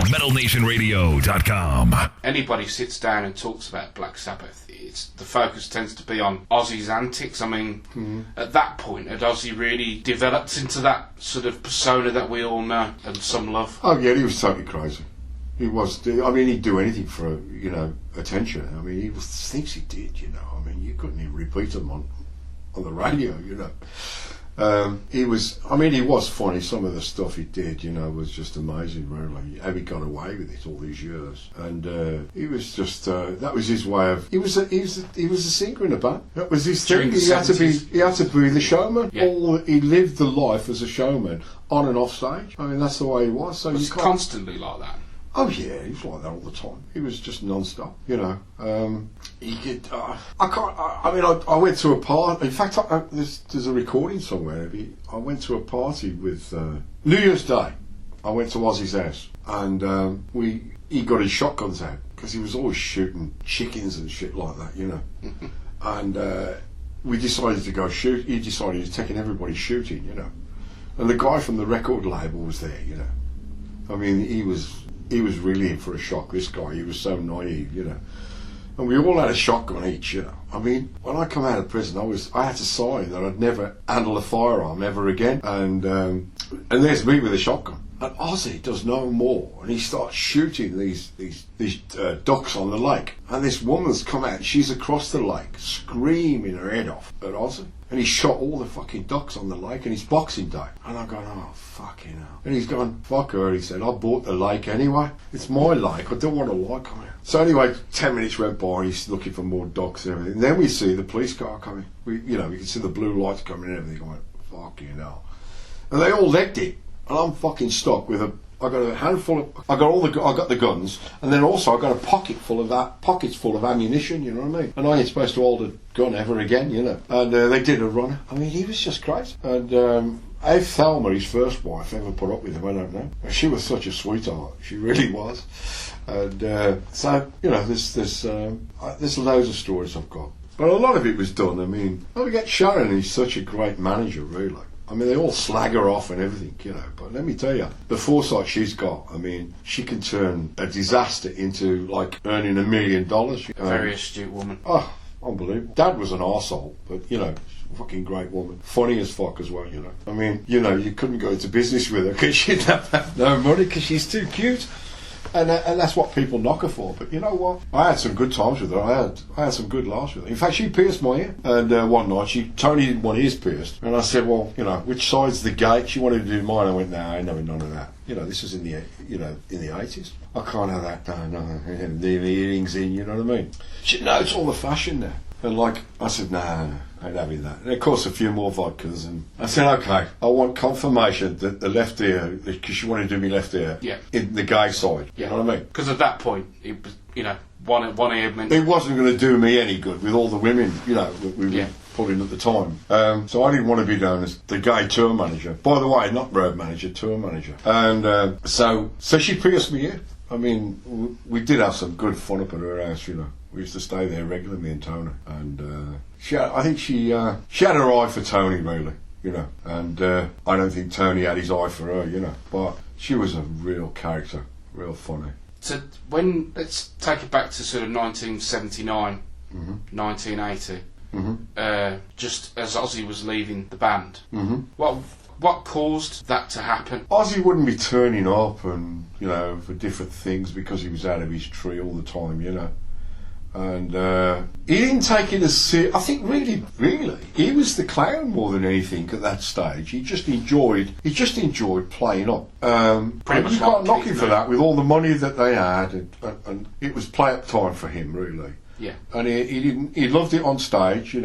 MetalNationRadio.com. Anybody sits down and talks about Black Sabbath, the focus tends to be on Ozzy's antics. I mean, at that point, had Ozzy really developed into that sort of persona that we all know and some love? Oh yeah, he was totally crazy. He was. I mean, he'd do anything for attention. I mean, he thinks he did. I mean, you couldn't even repeat him on the radio. He was. I mean, he was funny. Some of the stuff he did, was just amazing. Really, how he got away with it all these years, and he was just. That was his way of. He was a singer in a band. That was his thing. He had to be the showman. Yeah. He lived the life as a showman on and off stage. I mean, that's the way he was. So he's constantly like that. Oh yeah, he was like that all the time. He was just non-stop, He could. I went to a party. In fact, there's a recording somewhere. I went to a party with New Year's Day. I went to Ozzy's house, and he got his shotguns out because he was always shooting chickens and shit like that, And we decided to go shoot. He decided to take everybody shooting, And the guy from the record label was there, I mean, he was really in for a shock, this guy. He was so naive, And we all had a shotgun each, I mean, when I come out of prison, I had to sign that I'd never handle a firearm ever again. And there's me with a shotgun. And Ozzy does no more, and he starts shooting these ducks on the lake. And this woman's come out, she's across the lake, screaming her head off at Ozzy. And he shot all the fucking ducks on the lake, and it's Boxing Day. And I'm going, oh, fucking hell. And he's going, fuck her, he said, I bought the lake anyway. It's my lake, I don't want a lake on it. So anyway, 10 minutes went by, he's looking for more ducks and everything. And then we see the police car coming. We can see the blue lights coming and everything. I went, fucking hell. And they all legged it. And I'm fucking stuck with I got a handful of, I got the guns, and then also I got a pockets full of ammunition, you know what I mean? And I ain't supposed to hold a gun ever again, And they did a run. I mean, he was just crazy. And how Thelma, his first wife, ever put up with him, I don't know. She was such a sweetheart. She really was. And so, there's loads of stories I've got. But a lot of it was done. I mean, we get Sharon, he's such a great manager, really. I mean, they all slag her off and everything, but let me tell you, the foresight she's got, I mean, she can turn a disaster into, like, earning $1 million. Very astute woman. Oh, unbelievable. Dad was an arsehole, but, fucking great woman. Funny as fuck as well, I mean, you couldn't go into business with her because she'd have no money because she's too cute. And that's what people knock her for. But you know what? I had some good times with her. I had some good laughs with her. In fact, she pierced my ear. And one night, Tony didn't want his pierced. And I said, well, which side's the gate? She wanted to do mine. I went, no, I ain't having none of that. This is in the 80s. I can't have that. No, the earrings in, you know what I mean? She said, no, it's all the fashion now. And I said, no, I ain't having that. And of course, a few more vodkas. And I said, okay, I want confirmation that the left ear, because she wanted to do me left ear, in the gay side. You know what I mean? Because at that point, it was, one ear meant... It wasn't going to do me any good with all the women, that we were putting at the time. So I didn't want to be known as the gay tour manager. By the way, not road manager, tour manager. And so she pierced me ear. I mean, we did have some good fun up at her house, We used to stay there regularly, me and Tony. And I think she had her eye for Tony, really, And I don't think Tony had his eye for her, But she was a real character, real funny. So let's take it back to sort of 1979, 1980. Just as Ozzy was leaving the band. What caused that to happen? Ozzy wouldn't be turning up and, for different things because he was out of his tree all the time, And he didn't take it as serious. I think really, he was the clown more than anything at that stage. He just enjoyed playing up. Pretty much you can't knock him for that with all the money that they had, and it was play-up time for him, really. Yeah. And he loved it on stage, he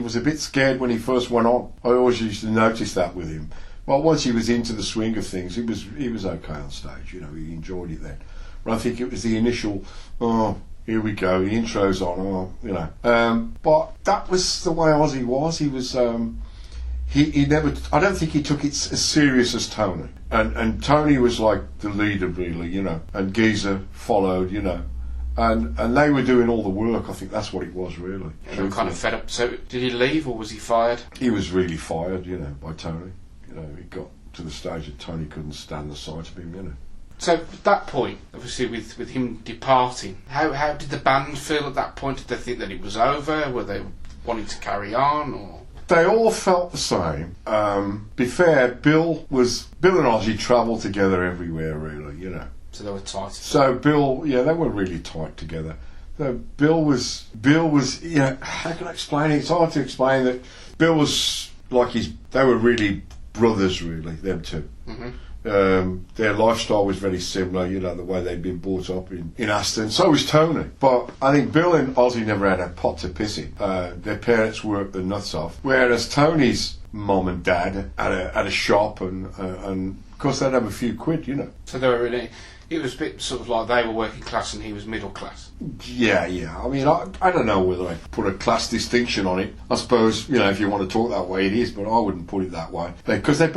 was a bit scared when he first went on. I always used to notice that with him. Well, once he was into the swing of things, he was okay on stage, he enjoyed it then. But I think it was the initial, here we go, the intro's on, but that was the way Ozzy was. He was, he never, I don't think he took it as serious as Tony. And Tony was like the leader, really, and Geezer followed, And they were doing all the work. I think that's what it was, really. They were kind of fed up. So did he leave or was he fired? He was really fired, by Tony. He got to the stage that Tony couldn't stand the sight of him, So at that point, obviously with him departing, how did the band feel at that point? Did they think that it was over? Were they wanting to carry on, or...? They all felt the same. Be fair, Bill and Ozzy travelled together everywhere, really, you know. So they were tight. So Bill, yeah, they were really tight together. So Bill was, you know, how can I explain it? It's hard to explain that. Bill was like they were really brothers, really, them two. Mm-hmm. Their lifestyle was very similar, you know, the way they'd been brought up in Aston. So was Tony. But I think Bill and Ozzy never had a pot to piss in. Their parents worked the nuts off. Whereas Tony's mum and dad had a shop, and of course they'd have a few quid, you know. So they were really... It was a bit sort of like they were working class and he was middle class. Yeah. I mean, I don't know whether I put a class distinction on it. I suppose, you know, if you want to talk that way, it is, but I wouldn't put it that way. Because they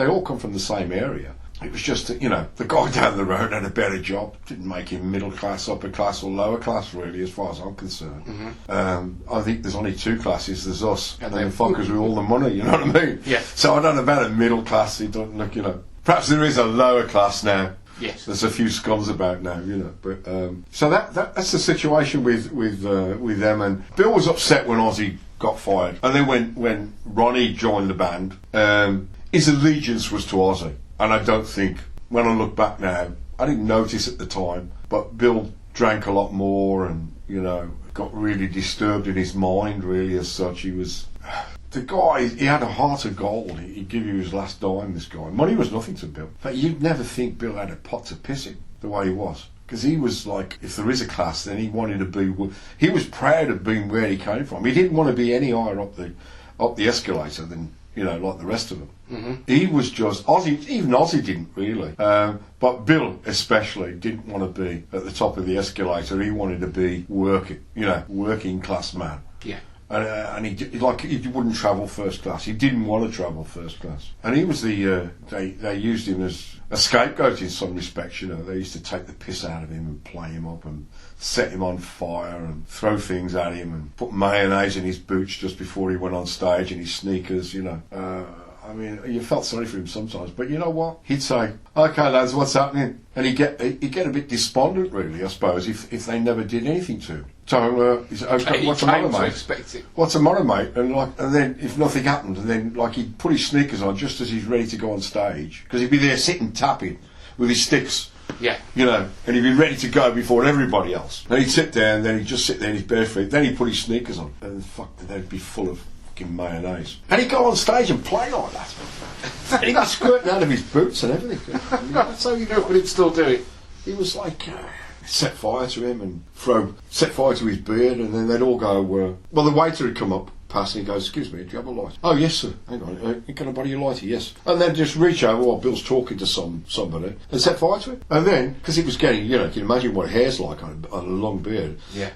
all come from the same area. It was just that, you know, the guy down the road had a better job. Didn't make him middle class, upper class or lower class, really, as far as I'm concerned. Mm-hmm. I think there's only two classes. There's us and the fuckers with all the money, you know what I mean? Yeah. So I don't know about a middle class. It don't look, you know. Perhaps there is a lower class now. Yes. There's a few scums about now, you know. But so that's the situation with them. And Bill was upset when Ozzy got fired, and then when Ronnie joined the band, his allegiance was to Ozzy. And I don't think, when I look back now, I didn't notice at the time, but Bill drank a lot more, and you know, got really disturbed in his mind, really, as such. He was. The guy, he had a heart of gold. He'd give you his last dime, this guy. Money was nothing to Bill. But you'd never think Bill had a pot to piss in, the way he was. Because he was like, if there is a class, then he wanted to be... He was proud of being where he came from. He didn't want to be any higher up the escalator than, you know, like the rest of them. Mm-hmm. He was just... Even Ozzy didn't, really. But Bill, especially, didn't want to be at the top of the escalator. He wanted to be working class man. Yeah. And he wouldn't travel first class. He didn't want to travel first class. And he was they used him as a scapegoat in some respects, you know. They used to take the piss out of him and play him up and set him on fire and throw things at him and put mayonnaise in his boots just before he went on stage in his sneakers, you know. I mean, you felt sorry for him sometimes, but you know what? He'd say, "Okay, lads, what's happening?" And he'd get a bit despondent, really, I suppose, if they never did anything to him. So he said, "Okay, what's the matter, mate? What's the matter, mate?" And then if nothing happened, and then he'd put his sneakers on just as he's ready to go on stage, because he'd be there sitting tapping with his sticks. Yeah. You know, and he'd be ready to go before everybody else. And he'd sit there, and then he'd just sit there in his bare feet. Then he'd put his sneakers on, and they'd be full of mayonnaise. And he'd go on stage and play like that. And he'd be squirting out of his boots and everything. I mean, that's how you do it. But he'd still do it. He was like, set fire to him and set fire to his beard, and then they'd all go, well, the waiter would come up, pass, and he goes, "Excuse me, do you have a light?" "Oh, yes, sir. Hang on, can I borrow your lighter?" "Yes." And then just reach over while Bill's talking to somebody and set fire to him. And then, because he was getting, you know, you can imagine what hair's like on a long beard. Yeah.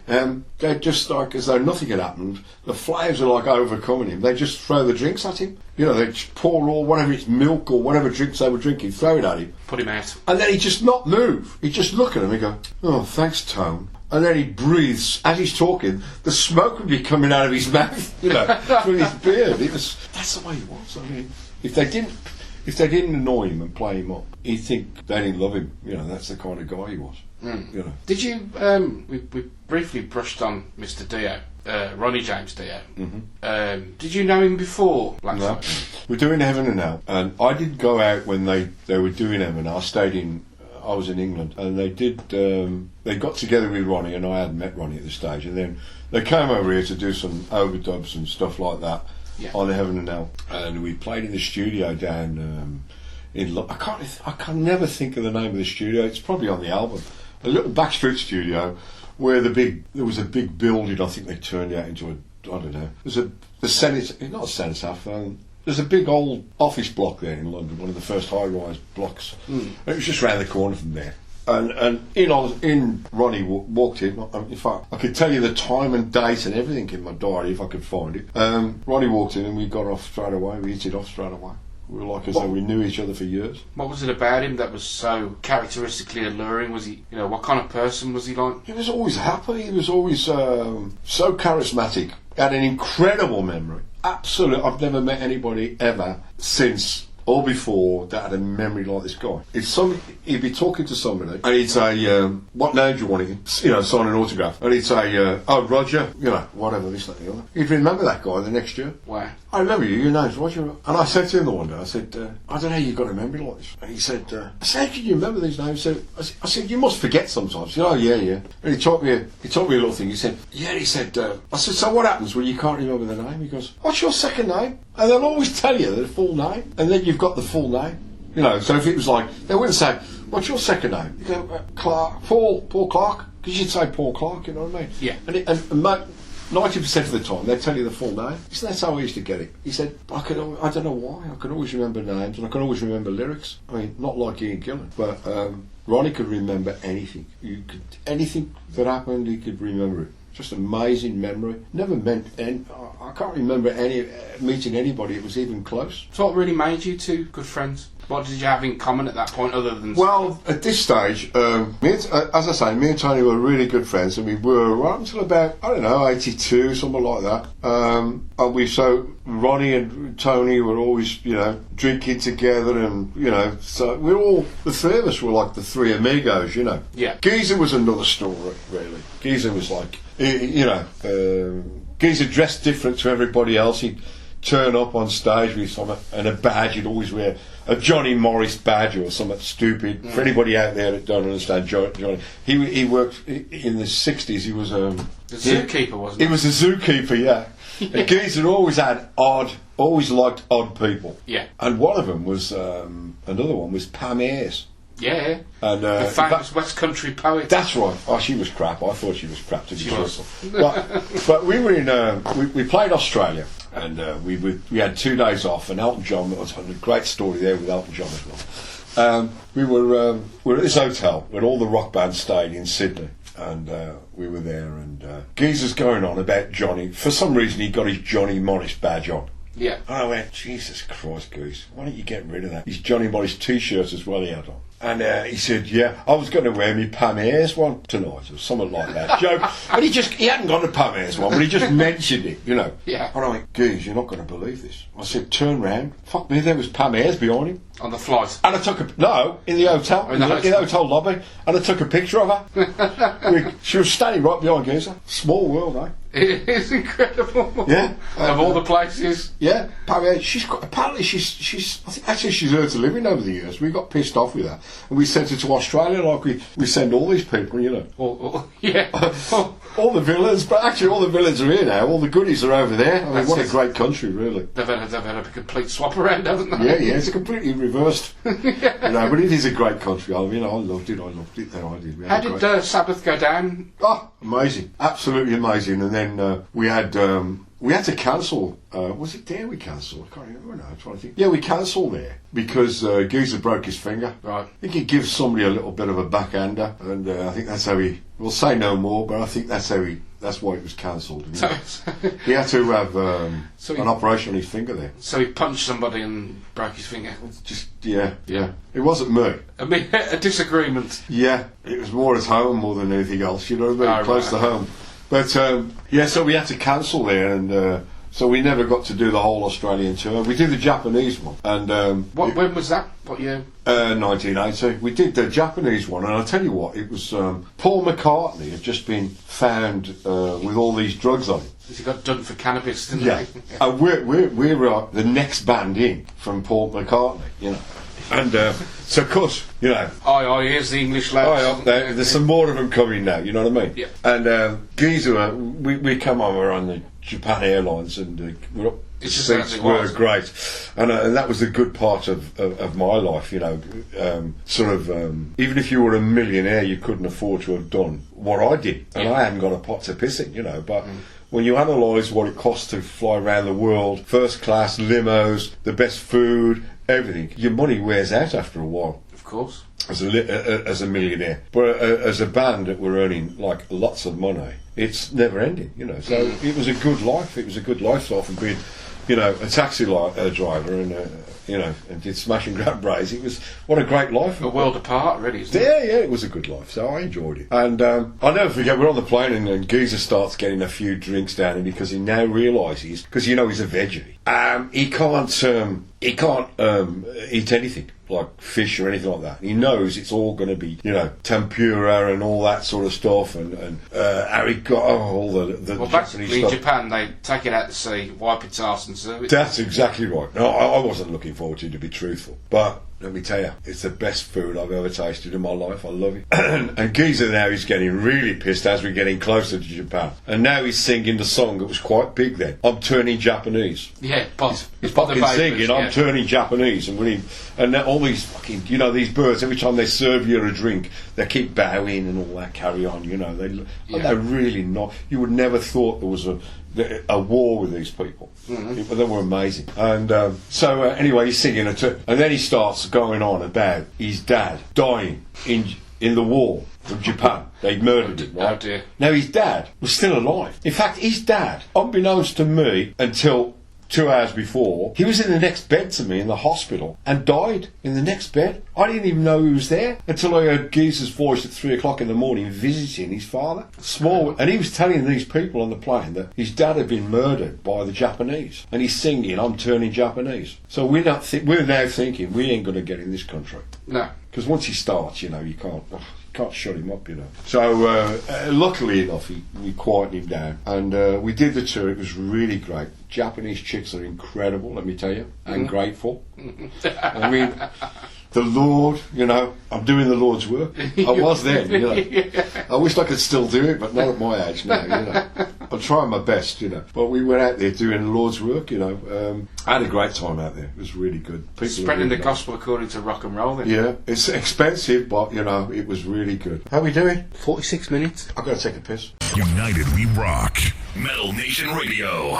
They'd just, like, as though nothing had happened, the flames are like overcoming him. They'd just throw the drinks at him. You know, they'd pour all, whatever it's milk or whatever drinks they were drinking, throw it at him. Put him out. And then he'd just not move. He'd just look at him and go, "Oh, thanks, Tone." And then he breathes, as he's talking, the smoke would be coming out of his mouth, you know, through his beard. That's the way he was. I mean, if they didn't annoy him and play him up, he'd think they didn't love him. You know, that's the kind of guy he was. Mm. You know. Did you, we briefly brushed on Mr. Dio, Ronnie James Dio. Mm-hmm. Did you know him before Black Sabbath? We're doing Heaven and Hell, and I did go out when they were doing Heaven. I was in England, and they got together with Ronnie, and I hadn't met Ronnie at this stage, and then they came over here to do some overdubs and stuff like that on Heaven and Hell, and we played in the studio down in I can never think of the name of the studio. It's probably on the album, a little backstreet studio where there was a big building. I think they turned out into I don't know. There's a big old office block there in London, one of the first high-rise blocks. Mm. It was just round the corner from there. And in Ronnie walked in. In fact, I could tell you the time and date and everything in my diary if I could find it. Ronnie walked in and we got off straight away. We hit it off straight away. We were like as though we knew each other for years. What was it about him that was so characteristically alluring? Was he, what kind of person was he like? He was always happy. He was always so charismatic. Had an incredible memory. Absolutely. I've never met anybody ever since or before that had a memory like this guy. He'd be talking to somebody and he'd say, what name do you want? Sign an autograph. And he'd say, oh, Roger, whatever, this, that, and the other. He'd remember that guy the next year. Wow. I remember you, your name's Roger. And I said to him the one day, I said, I don't know how you've got a memory like this. And he said, I said, how can you remember these names? I said, you must forget sometimes. He said, oh, yeah. And he taught me a little thing. He said, I said, so what happens when you can't remember the name? He goes, what's your second name? And they'll always tell you the full name. And then you've got the full name. So if it was like, they wouldn't say, what's your second name? You go, Clark, Paul Clark. Because you'd say Paul Clark, you know what I mean? Yeah. And 90% of the time, they'd tell you the full name. So that's how I used to get it. He said, I don't know why, I can always remember names and I can always remember lyrics. I mean, not like Ian Gillan, but Ronnie could remember anything. Anything that happened, he could remember it. Just amazing memory. Never meant I can't remember meeting anybody that was even close. So what really made you two good friends? What did you have in common at that point other than... Well, at this stage, as I say, me and Tony were really good friends, and we were right until about, 82, something like that. So Ronnie and Tony were always, drinking together, and, so the three of us were like the three amigos, Yeah. Geezer was another story, really. Geezer was like, Geezer dressed different to everybody else. He'd turn up on stage with something and a badge. He'd always wear a Johnny Morris badge or something stupid. For anybody out there that don't understand Johnny, he worked in the 60s. He was the zookeeper, wasn't he? He was a zookeeper, yeah. And Geezer always liked odd people. Yeah. And one of them was another one was Pam Ayres. Yeah. And the famous West Country poet. That's right. Oh, she was crap. I thought she was crap to be truthful. But we were in. We played Australia, and we had 2 days off. And Elton John was a great story there with Elton John as well. We were at this hotel where all the rock bands stayed in Sydney, and we were there. And Geezer's going on about Johnny. For some reason, he got his Johnny Morris badge on. Yeah. And I went, Jesus Christ, Goose, why don't you get rid of that? His Johnny Morris T-shirt as well he had on. And he said, yeah, I was going to wear me Pam Ayres one tonight, or something like that. Joke. And he hadn't got a Pam Ayres one, but he just mentioned it, Yeah. And I went, Goose, you're not going to believe this. I said, turn round. Fuck me, there was Pam Ayres behind him. On the flight? And I took in the hotel, in the hotel lobby, and I took a picture of her. She was standing right behind Geezer. Small world, eh? It is incredible. Yeah. Of all the places. Yeah. Apparently she's I think actually she's earned a living over the years. We got pissed off with her. And we sent her to Australia like we send all these people, Yeah. All the villains, but actually all the villains are here now. All the goodies are over there. I mean, what a great country, really. They've had a complete swap around, haven't they? Yeah, it's completely reversed. Yeah. But it is a great country. I mean, I loved it. Then I did. How did Sabbath go down? Oh, amazing. Absolutely amazing. And then we had to cancel. Was it there we cancelled? I can't remember now. I'm trying to think. Yeah, we cancelled there because Geezer broke his finger. Right. I think he gives somebody a little bit of a backhander, and I think that's how we'll say no more, but I think that's why it was cancelled. He had to have an operation on his finger there. So he punched somebody and broke his finger? Yeah. It wasn't me. I mean, a disagreement. Yeah, it was more at home more than anything else, close to home. But, so we had to cancel there, and so we never got to do the whole Australian tour. We did the Japanese one. And when was that? What year? 1980. We did the Japanese one, and I'll tell you what, it was Paul McCartney had just been found with all these drugs on him. He got done for cannabis, didn't he? And we're the next band in from Paul McCartney, And so, of course, Aye, here's the English lads. There's some more of them coming now, you know what I mean? Yeah. And Geezer, we come on, we're on the Japan Airlines, and we're up. It's just seats were great, and that was the good part of my life, even if you were a millionaire, you couldn't afford to have done what I did, and I hadn't got a pot to piss in, but when you analyse what it costs to fly around the world, first class limos, the best food, everything, your money wears out after a while. Of course. As a millionaire, but as a band that were earning like lots of money, it's never ending, So it was a good life. It was a good lifestyle from being, a taxi driver and and did smash and grab brays. It was, what a great life. A world apart, really, isn't it? Yeah, it was a good life, so I enjoyed it. And I'll never forget, we're on the plane and Geezer starts getting a few drinks down him because he now realises, because he's a veggie, he can't eat anything like fish or anything like that. He knows it's all going to be, tempura and all that sort of stuff, and all the well, Japanese basically in stuff. Japan, they take it out to sea, wipe its arse and serve it. That's exactly right. No, I wasn't looking forward to be truthful. But let me tell you, it's the best food I've ever tasted in my life. I love it. And Geezer now is getting really pissed as we're getting closer to Japan. And now he's singing the song that was quite big then. I'm turning Japanese. Yeah, He's fucking singing, I'm turning Japanese. And all these fucking, these birds, every time they serve you a drink, they keep bowing and all that carry on, They're really not. You would never thought there was a war with these people. Mm-hmm. They were amazing. And so anyway, he's singing and then he starts going on about his dad dying in the war from Japan. They murdered him, right? Oh dear. Now his dad was still alive. In fact, his dad, unbeknownst to me until 2 hours before, he was in the next bed to me in the hospital and died in the next bed. I didn't even know he was there until I heard Geezer's voice at 3 o'clock in the morning visiting his father. And he was telling these people on the plane that his dad had been murdered by the Japanese. And he's singing, I'm turning Japanese. So we're now thinking we ain't going to get in this country. No. Because once he starts, you can't shut him up, So, luckily enough, we quietened him down. And we did the tour. It was really great. Japanese chicks are incredible, let me tell you, and grateful. I mean, the Lord, I'm doing the Lord's work. I was then, I wish I could still do it, but not at my age now, I'm trying my best, But we went out there doing the Lord's work, I had a great time out there. It was really good. People spreading the gospel according to rock and roll, then. Yeah, it's expensive, but, it was really good. How are we doing? 46 minutes. I've got to take a piss. United we rock. Metal Nation Radio.